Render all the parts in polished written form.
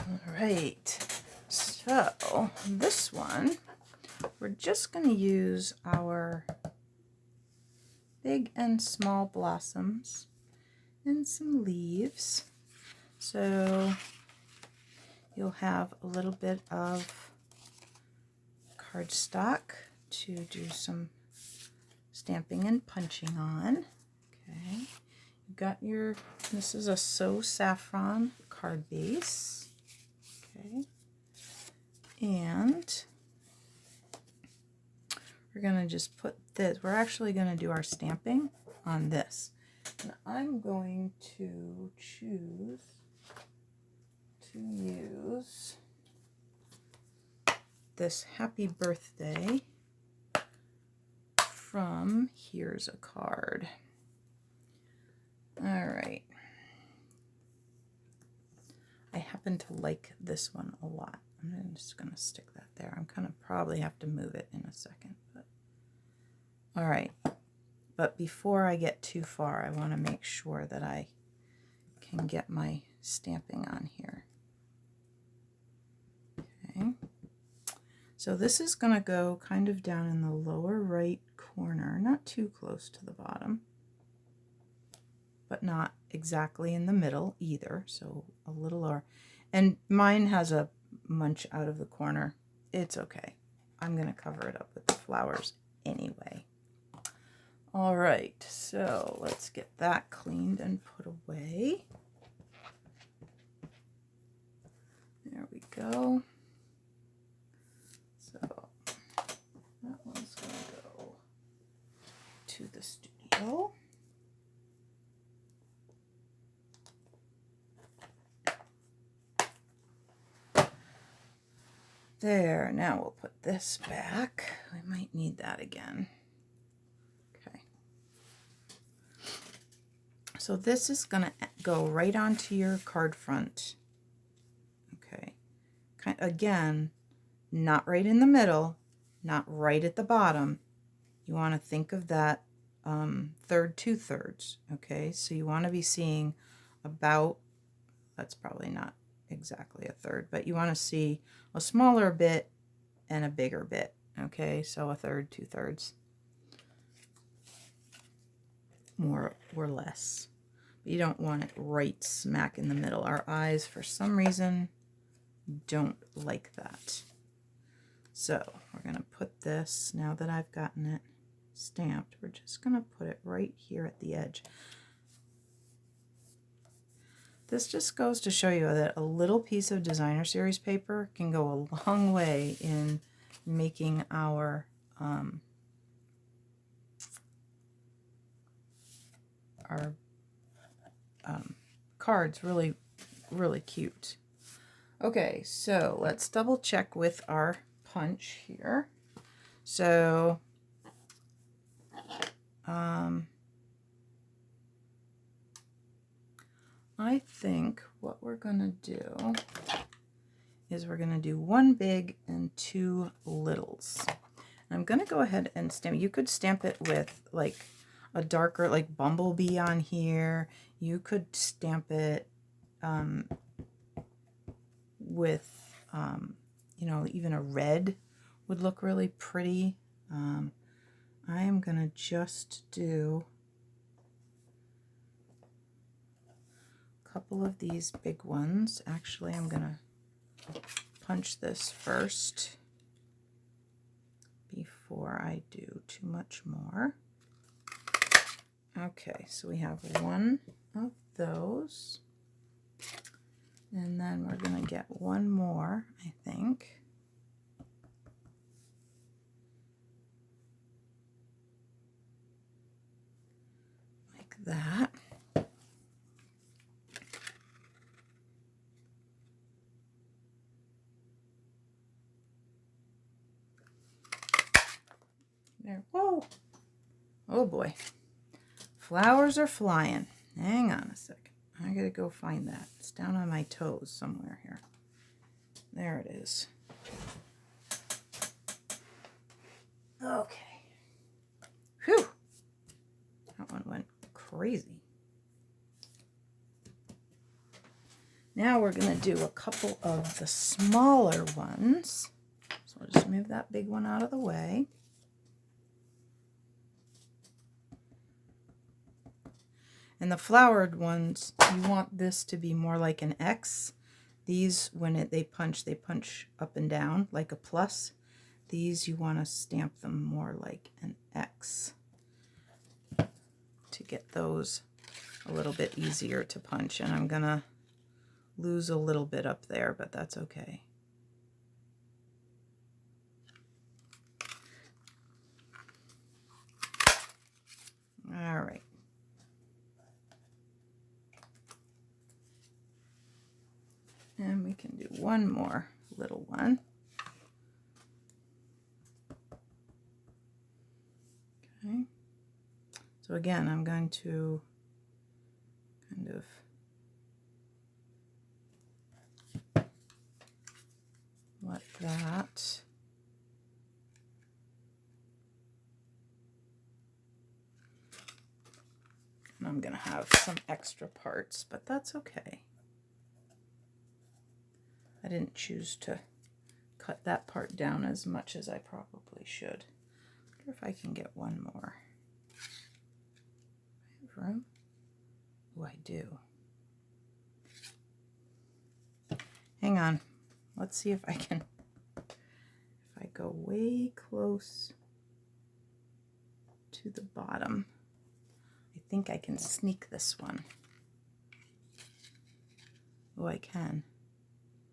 All right, so this one, we're just going to use our big and small blossoms and some leaves. So you'll have a little bit of cardstock to do some stamping and punching on. Okay, you've got your, this is a Saffron card base. Okay, and we're going to just put this, we're actually going to do our stamping on this. And I'm going to choose to use this Happy Birthday from Here's a Card. All right. I happen to like this one a lot. I'm just going to stick that there. I'm going to probably have to move it in a second. But all right. But before I get too far, I want to make sure that I can get my stamping on here. Okay. So this is going to go kind of down in the lower right corner, not too close to the bottom, but not exactly in the middle either. So a little lower. And mine has a munch out of the corner. It's okay. I'm going to cover it up with the flowers anyway. All right, so let's get that cleaned and put away. There we go. So that one's going to go to the studio. There, now we'll put this back. We might need that again. So this is going to go right onto your card front. Okay. Again, not right in the middle, not right at the bottom. You want to think of that third 2/3. Okay, so you want to be seeing about, that's probably not exactly a third, but you want to see a smaller bit and a bigger bit. Okay, so a third, 2/3. More or less. But you don't want it right smack in the middle. Our eyes, for some reason, don't like that. So we're going to put this, now that I've gotten it stamped, we're just going to put it right here at the edge. This just goes to show you that a little piece of designer series paper can go a long way in making our cards really, really cute. Okay, so let's double check with our punch here. So I think what we're gonna do is we're gonna do one big and two littles. And I'm gonna go ahead and stamp. You could stamp it with like a darker, like bumblebee on here. You could stamp it with, you know, even a red would look really pretty. I am going to just do a couple of these big ones. Actually, I'm going to punch this first before I do too much more. Okay, so we have one of those. And then we're going to get one more, I think. Like that. There. Whoa! Oh boy. Flowers are flying. Hang on a second. I gotta go find that. It's down on my toes somewhere here. There it is. Okay. Whew. That one went crazy. Now we're going to do a couple of the smaller ones. So I'll just move that big one out of the way. And the flowered ones, you want this to be more like an X. These, when they punch up and down like a plus. These, you want to stamp them more like an X to get those a little bit easier to punch. And I'm going to lose a little bit up there, but that's okay. All right. And we can do one more little one. Okay. So again, I'm going to kind of let that. And I'm going to have some extra parts, but that's okay. I didn't choose to cut that part down as much as I probably should. I wonder if I can get one more. I have room? Oh, I do. Hang on. Let's see if I can. If I go way close to the bottom, I think I can sneak this one. Oh, I can.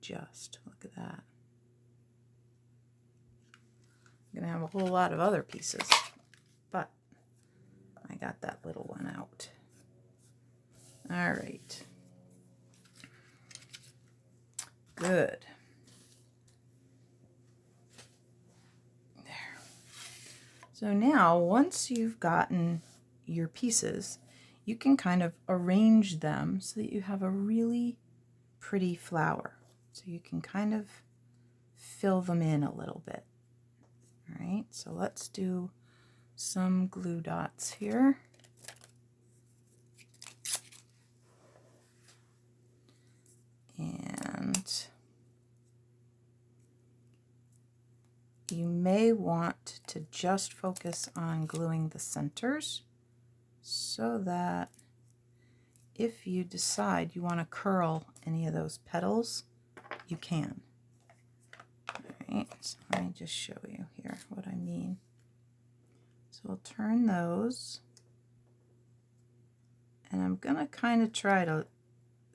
Just look at that. I'm gonna have a whole lot of other pieces, but I got that little one out. All right. Good. There. So now, once you've gotten your pieces, you can kind of arrange them so that you have a really pretty flower. So you can kind of fill them in a little bit. All right, so let's do some glue dots here. And you may want to just focus on gluing the centers so that if you decide you want to curl any of those petals, you can. All right, so let me just show you here what I mean. So I'll turn those, and I'm going to kind of try to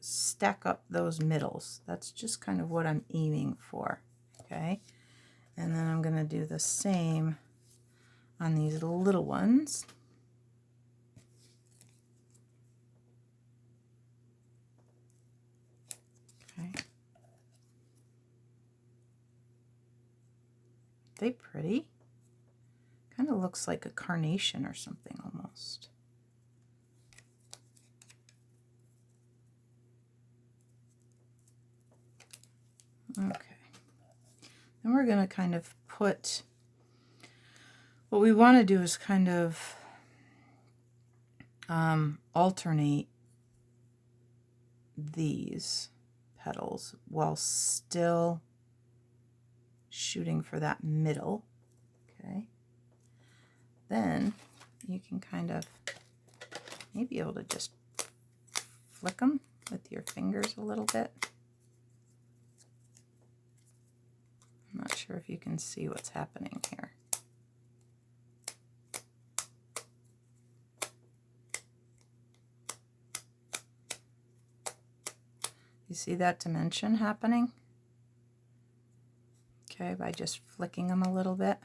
stack up those middles. That's just kind of what I'm aiming for, okay? And then I'm going to do the same on these little ones. Okay. They pretty? Kind of looks like a carnation or something almost. Okay. Then we're going to kind of put, what we want to do is kind of alternate these petals while still shooting for that middle. Okay. Then you can kind of maybe able to just flick them with your fingers a little bit. I'm not sure if you can see what's happening here. You see that dimension happening? Okay, by just flicking them a little bit.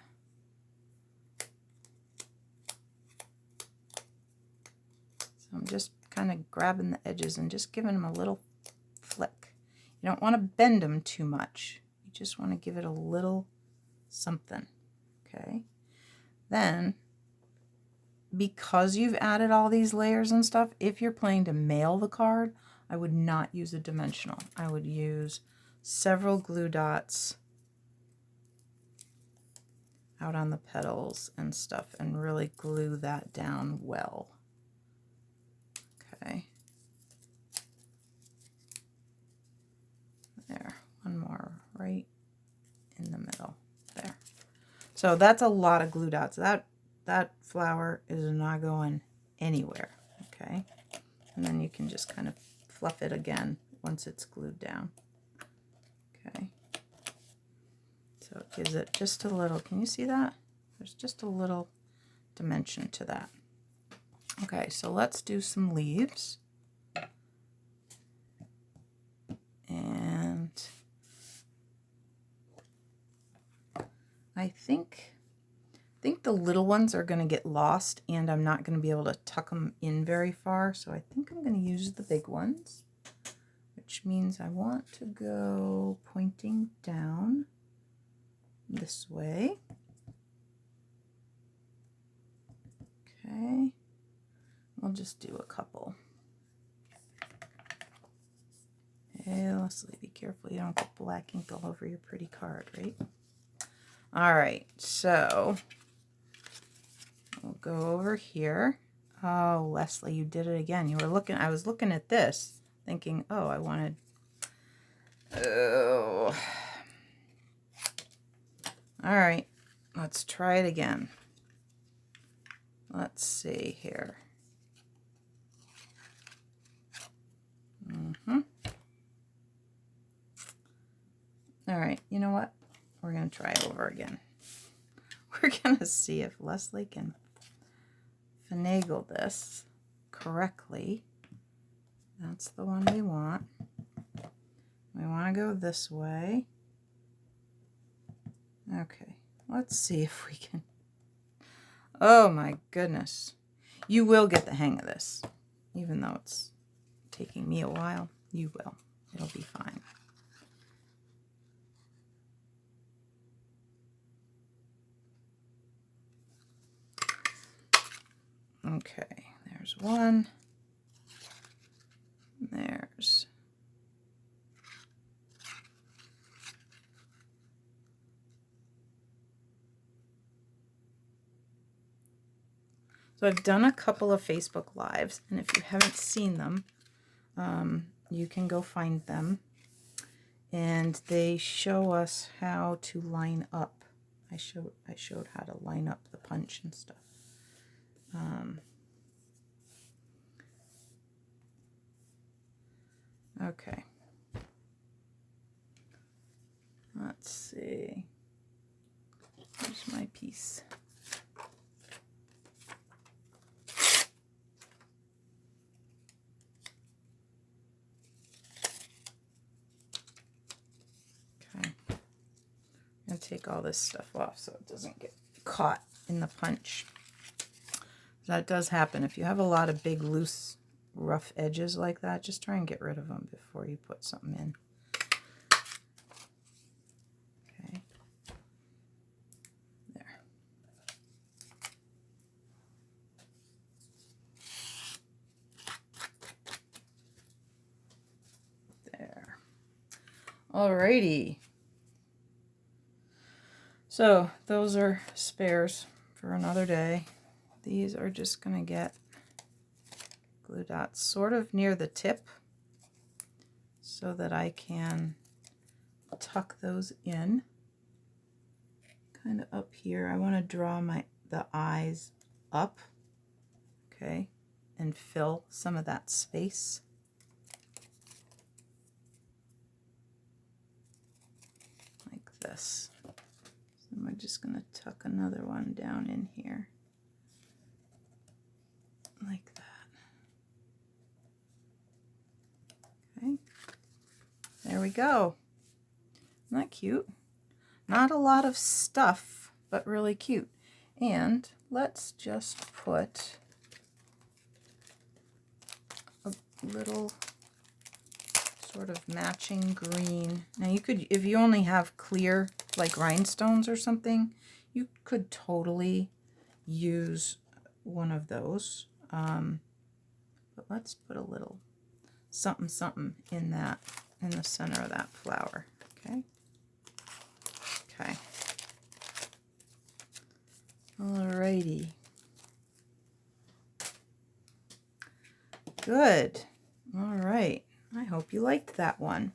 So I'm just kind of grabbing the edges and just giving them a little flick. You don't want to bend them too much. You just want to give it a little something. Okay. Then, because you've added all these layers and stuff, if you're planning to mail the card, I would not use a dimensional. I would use several glue dots out on the petals and stuff and really glue that down well. Okay. right in the middle there. So that's a lot of glue dots. That flower is not going anywhere, okay? And then you can just kind of fluff it again once it's glued down. Okay. So it gives it just a little, can you see that? There's just a little dimension to that. Okay, so let's do some leaves. And I think the little ones are going to get lost, and I'm not going to be able to tuck them in very far, so I think I'm going to use the big ones, which means I want to go pointing down this way. Okay, I'll just do a couple. Hey, Leslie, be careful you don't get black ink all over your pretty card, right? All right, so we'll go over here. Oh, Leslie, you did it again. You were looking, I was looking at this, thinking, oh, I wanted, oh. All right, let's try it again. Let's see here. All right, you know what? We're going to try over again. We're going to see if Leslie can finagle this correctly. That's the one we want. We want to go this way. Okay, let's see if we can. Oh my goodness. You will get the hang of this. Even though it's taking me a while, you will. It'll be fine. Okay, there's one. There's so I've done a couple of Facebook Lives, and if you haven't seen them, you can go find them. And they show us how to line up. I showed how to line up the punch and stuff. Okay. Let's see. Here's my piece. Okay. I'm going to take all this stuff off so it doesn't get caught in the punch. That does happen. If you have a lot of big, loose, rough edges like that, just try and get rid of them before you put something in. Okay. There. There. Alrighty. So those are spares for another day. These are just going to get glue dots sort of near the tip so that I can tuck those in. Kind of up here. I want to draw the eyes up, okay, and fill some of that space. Like this. So we're just going to tuck another one down in here. Like that. Okay. There we go. Isn't that cute? Not a lot of stuff, but really cute. And let's just put a little sort of matching green. Now you could, if you only have clear, like rhinestones or something, you could totally use one of those. But let's put a little something something in that, in the center of that flower. Okay. Okay. Alrighty. Good. All right. I hope you liked that one.